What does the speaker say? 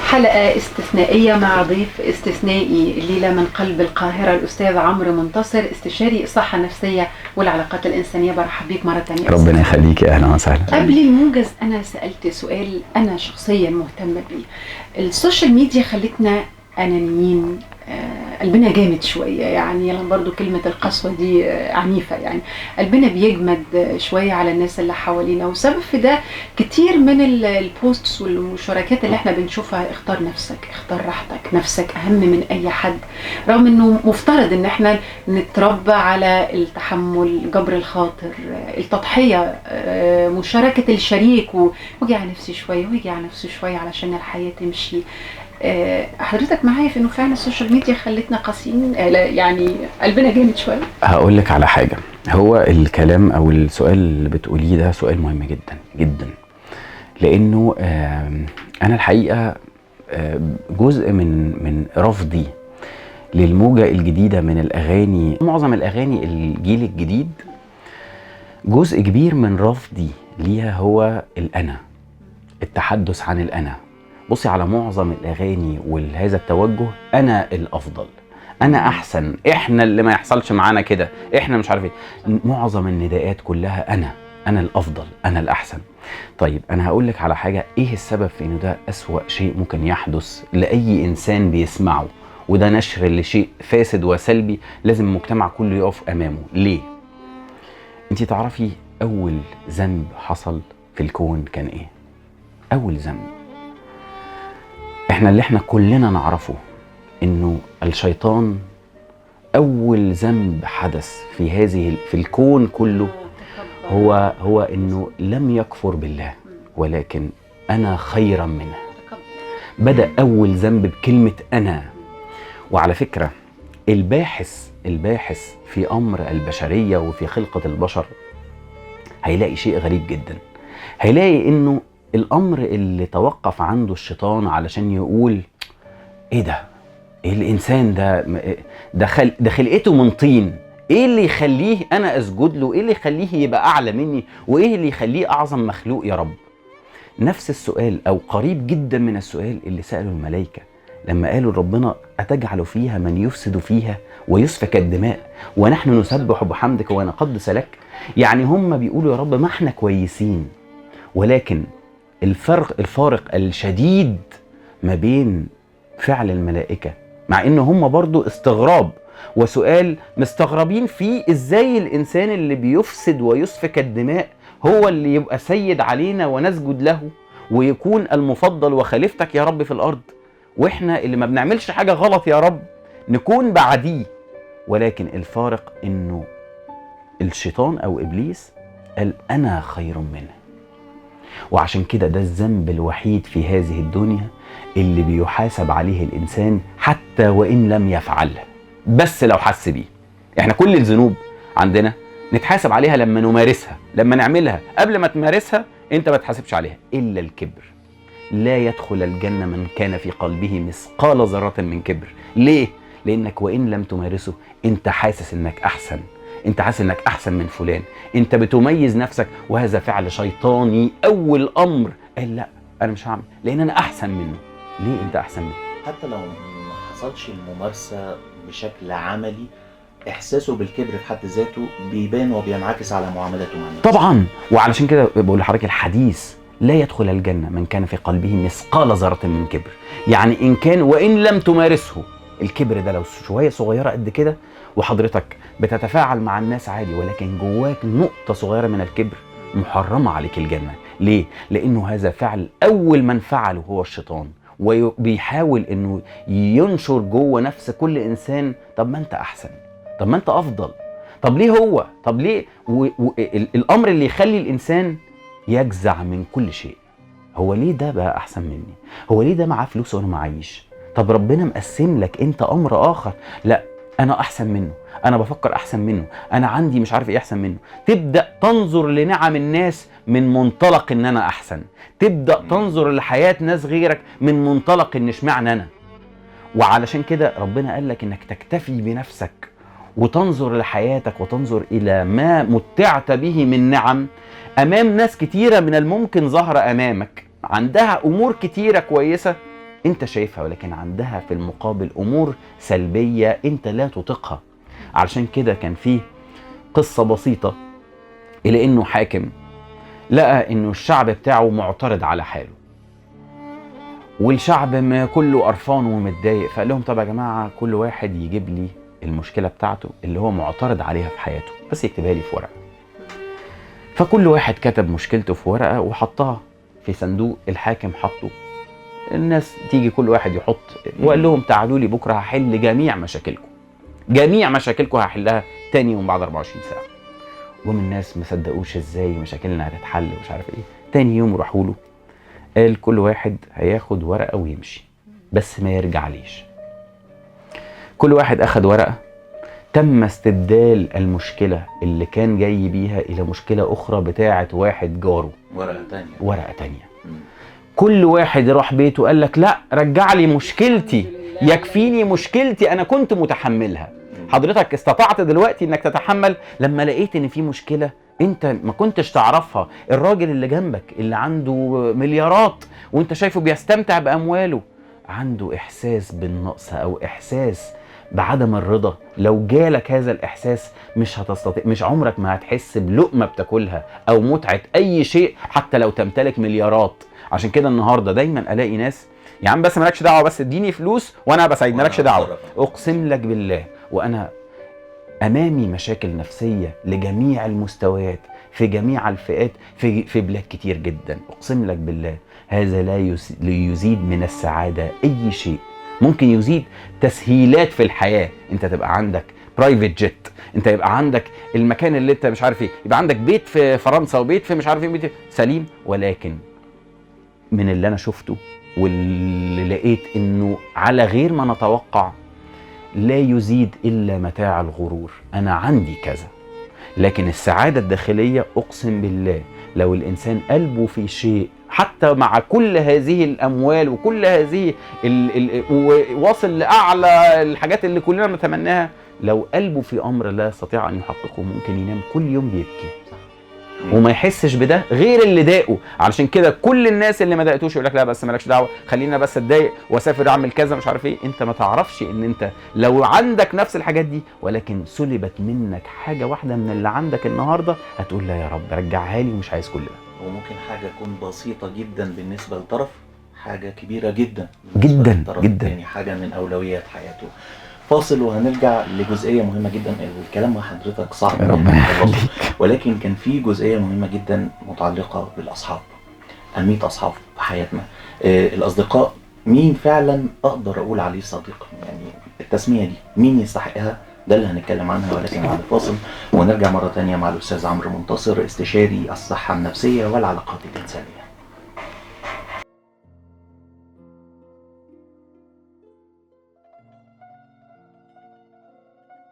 حلقة استثنائية مع ضيف استثنائي الليلة من قلب القاهرة، الأستاذ عمرو منتصر، استشاري الصحة النفسية والعلاقات الإنسانية. برحب بيك مرة تانية. ربنا يخليك، أهلا وسهلا. قبل الموجز أنا سألت سؤال أنا شخصيا مهتمة بيه. السوشيال ميديا خلتنا أنانيين، قلبنا جامد شوية، يعني برضو كلمة القسوة دي عنيفة، يعني قلبنا بيجمد شوية على الناس اللي حوالينا، وسبب في ده كتير من البوستس والمشاركات اللي احنا بنشوفها. اختار نفسك، اختار راحتك، نفسك أهم من أي حد، رغم انه مفترض ان احنا نتربى على التحمل، جبر الخاطر، التضحية، مشاركة الشريك، ويجي على نفسي شوية ويجي على نفسي شوية علشان الحياة تمشي. حضرتك معايا في انه فعلا السوشيال ميديا خلتنا قاسيين، يعني قلبنا جامد شويه؟ هقول لك على حاجه. هو الكلام او السؤال اللي بتقوليه ده سؤال مهم جدا جدا، لانه انا الحقيقه جزء من رفضي للموجه الجديده من الاغاني، معظم الاغاني الجيل الجديد، جزء كبير من رفضي ليها هو الانا، التحدث عن الانا. بصي على معظم الاغاني وهذا التوجه، انا الافضل، انا احسن، احنا اللي ما يحصلش معانا كده، احنا مش عارف ايه. معظم النداءات كلها انا الافضل، انا الاحسن. طيب انا هقول لك على حاجه، ايه السبب في انه ده اسوأ شيء ممكن يحدث لاي انسان بيسمعه، وده نشر لشيء فاسد وسلبي لازم المجتمع كله يقف امامه. ليه؟ انتي تعرفي اول ذنب حصل في الكون كان ايه؟ اول ذنب احنا كلنا نعرفه، انه الشيطان اول ذنب حدث في الكون كله هو انه لم يكفر بالله، ولكن انا خيرا منه. بدأ اول ذنب بكلمة انا. وعلى فكرة الباحث في امر البشرية وفي خلقة البشر هيلاقي شيء غريب جدا. هيلاقي انه الامر اللي توقف عنده الشيطان علشان يقول ايه ده، إيه الانسان ده خلقته من طين، ايه اللي يخليه انا اسجد له، ايه اللي يخليه يبقى اعلى مني، وايه اللي يخليه اعظم مخلوق يا رب؟ نفس السؤال او قريب جدا من السؤال اللي سأله الملائكة لما قالوا ربنا اتجعل فيها من يفسد فيها ويسفك الدماء ونحن نسبح بحمدك ونقدس لك. يعني هم بيقولوا يا رب ما احنا كويسين، ولكن الفارق الشديد ما بين فعل الملائكة، مع ان هم برضو استغراب وسؤال مستغربين فيه، ازاي الانسان اللي بيفسد ويسفك الدماء هو اللي يبقى سيد علينا ونسجد له ويكون المفضل وخليفتك يا رب في الارض، واحنا اللي ما بنعملش حاجة غلط يا رب نكون بعديه. ولكن الفارق انه الشيطان او ابليس قال انا خير منه. وعشان كده ده الذنب الوحيد في هذه الدنيا اللي بيحاسب عليه الإنسان حتى وإن لم يفعله، بس لو حس بيه. احنا كل الذنوب عندنا نتحاسب عليها لما نمارسها، لما نعملها. قبل ما تمارسها انت ما تحاسبش عليها. إلا الكبر، لا يدخل الجنة من كان في قلبه مثقال ذرة من كبر. ليه؟ لأنك وإن لم تمارسه انت حاسس انك أحسن، انت حاسس انك احسن من فلان، انت بتميز نفسك، وهذا فعل شيطاني. اول امر قال لا انا مش هعمل لان انا احسن منه. ليه انت احسن منه؟ حتى لو ما حصلش الممارسة بشكل عملي، احساسه بالكبر في حد ذاته بيبان وبينعكس على معاملاته مع الناس. طبعا. وعلشان كده بقول لحضرتك الحديث لا يدخل الجنة من كان في قلبه مثقال ذرة من كبر. يعني ان كان وان لم تمارسه، الكبر ده لو شوية صغيرة قد كده وحضرتك بتتفاعل مع الناس عادي، ولكن جواك نقطة صغيرة من الكبر، محرمة عليك الجنة. ليه؟ لأنه هذا فعل أول من فعله هو الشيطان، وبيحاول أنه ينشر جوه نفس كل إنسان طب ما أنت أحسن، طب ما أنت أفضل، طب ليه هو، طب ليه الأمر اللي يخلي الإنسان يجزع من كل شيء. هو ليه ده بقى أحسن مني؟ هو ليه ده معاه فلوس وأنا معيش؟ طب ربنا مقسم لك أنت أمر آخر، لا أنا أحسن منه، أنا بفكر أحسن منه، أنا عندي مش عارف إيه أحسن منه. تبدأ تنظر لنعم الناس من منطلق إن أنا أحسن، تبدأ تنظر لحياة ناس غيرك من منطلق إن اشمعنى أنا. وعلشان كده ربنا قال لك إنك تكتفي بنفسك وتنظر لحياتك وتنظر إلى ما متعت به من نعم أمام ناس كتيرة من الممكن ظهر أمامك عندها أمور كتيرة كويسة انت شايفها، ولكن عندها في المقابل امور سلبية انت لا تطيقها. علشان كده كان فيه قصة بسيطة، الى انه حاكم لقى انه الشعب بتاعه معترض على حاله، والشعب ما كله قرفان ومتضايق، فقال لهم طب يا جماعة كل واحد يجيب لي المشكلة بتاعته اللي هو معترض عليها في حياته، بس يكتبها لي في ورقة. فكل واحد كتب مشكلته في ورقة وحطها في صندوق، الحاكم حطه، الناس تيجي كل واحد يحط، وقال لهم تعالوا لي بكرة هحل جميع مشاكلكم، جميع مشاكلكم هحلها تاني يوم بعد 24 ساعة. ومن الناس ما صدقوش ازاي مشاكلنا هتتحل ومش عارف ايه. تاني يوم راحوا له، قال كل واحد هياخد ورقة ويمشي بس ما يرجع ليش. كل واحد اخد ورقة، تم استبدال المشكلة اللي كان جاي بيها الى مشكلة اخرى بتاعة واحد جاره، ورقة تانية. كل واحد راح بيته قال لك لا رجع لي مشكلتي، يكفيني مشكلتي انا كنت متحملها. حضرتك استطعت دلوقتي انك تتحمل لما لقيت ان في مشكلة انت ما كنتش تعرفها. الراجل اللي جنبك اللي عنده مليارات وانت شايفه بيستمتع بامواله، عنده احساس بالنقص او احساس بعدم الرضا. لو جالك هذا الاحساس مش هتستطيع، مش عمرك ما هتحس بلقمة بتاكلها او متعة اي شيء حتى لو تمتلك مليارات. عشان كده النهارده دايما الاقي ناس يا عم بس مالكش دعوه، بس اديني فلوس وانا بسعيد، مالكش دعوه. اقسم لك بالله وانا امامي مشاكل نفسيه لجميع المستويات في جميع الفئات في بلاد كتير جدا، اقسم لك بالله هذا لا يزيد من السعاده اي شيء. ممكن يزيد تسهيلات في الحياه، انت تبقى عندك برايفت جيت، انت يبقى عندك المكان اللي انت مش عارف ايه، يبقى عندك بيت في فرنسا وبيت في مش عارف ايه، بيت سليم. ولكن من اللي انا شفته واللي لقيت انه على غير ما نتوقع لا يزيد الا متاع الغرور. انا عندي كذا، لكن السعادة الداخلية اقسم بالله لو الانسان قلبه في شيء حتى مع كل هذه الاموال وكل هذه واصل لاعلى الحاجات اللي كلنا نتمناها، لو قلبه في امر لا يستطيع ان يحققه ممكن ينام كل يوم بيبكي وما يحسش بده غير اللي ضايقه. علشان كده كل الناس اللي ما ضايقتوش يقول لك لا بس مالكش دعوه، خلينا بس اتضايق واسافر اعمل كذا مش عارف ايه. انت ما تعرفش ان انت لو عندك نفس الحاجات دي ولكن سلبت منك حاجه واحده من اللي عندك النهارده، هتقول لا يا رب رجعها لي ومش عايز كل ده. وممكن حاجه تكون بسيطه جدا بالنسبه لطرف، حاجه كبيره جدا جدا جدا، يعني حاجه من اولويات حياته. فاصل وهنرجع لجزئيه مهمه جدا. الكلام مع حضرتك صعب ولكن كان في جزئيه مهمه جدا متعلقه بالاصحاب، اهميه اصحاب في حياتنا. الاصدقاء مين فعلا اقدر اقول عليه صديق؟ يعني التسميه دي مين يستحقها؟ ده اللي هنتكلم عنها ولكن بعد الفاصل. ونرجع مره ثانيه مع الاستاذ عمرو منتصر، استشاري الصحه النفسيه والعلاقات الانسانيه.